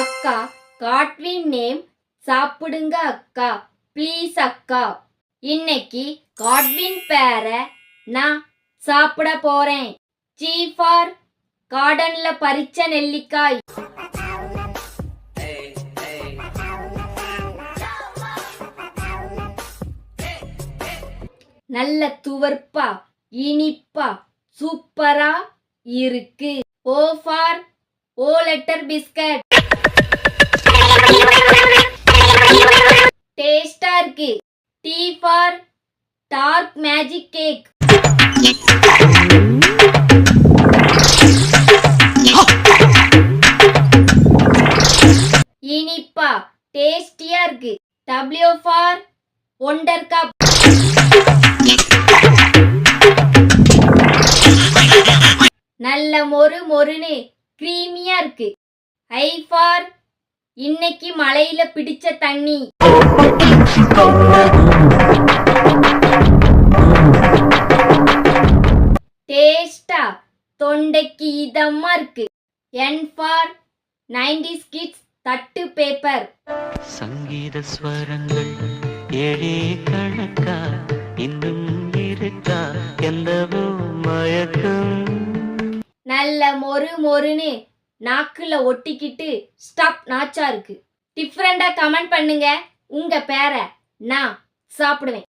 அக்கா Godwin name சாப்பிடுங்க அக்கா ப்ளீஸ் அக்கா. இன்னைக்கு காட்வின் பேரை நான் சாப்பிட போறேன். G ஃபார் கார்டன்ல பறிச்ச நெல்லிக்காய். நல்ல துவர்ப்பா இனிப்பா சூப்பரா இருக்கு. O for O letter biscuit. டேஸ்டா இருக்கு. T for dark magic cake. இனிப்பா டேஸ்டியா இருக்கு. W for wonder cup. நல்ல மொறு மொறுன்னு கிரீமியா இருக்கு. I ஃபார் இன்னைக்கு மழையில பிடிச்ச தண்ணி. டேஸ்டா தொண்டைக்கு இதமா இருக்கு. N ஃபார் 90s கிட்ஸ் தட்டு பேப்பர். சங்கீத ஸ்வரங்கள் ஏழே கணக்கா இன்னும் இருக்கா எந்தவோ மயக்கம். நல்ல மொறு மொறுன்னு நாக்குல ஒட்டிக்கிட்டு ஸ்டாப் நாச்சா இருக்கு. டிஃப்ரெண்டா கமெண்ட் பண்ணுங்க. உங்க பேரை நான் சாப்பிடுவேன்.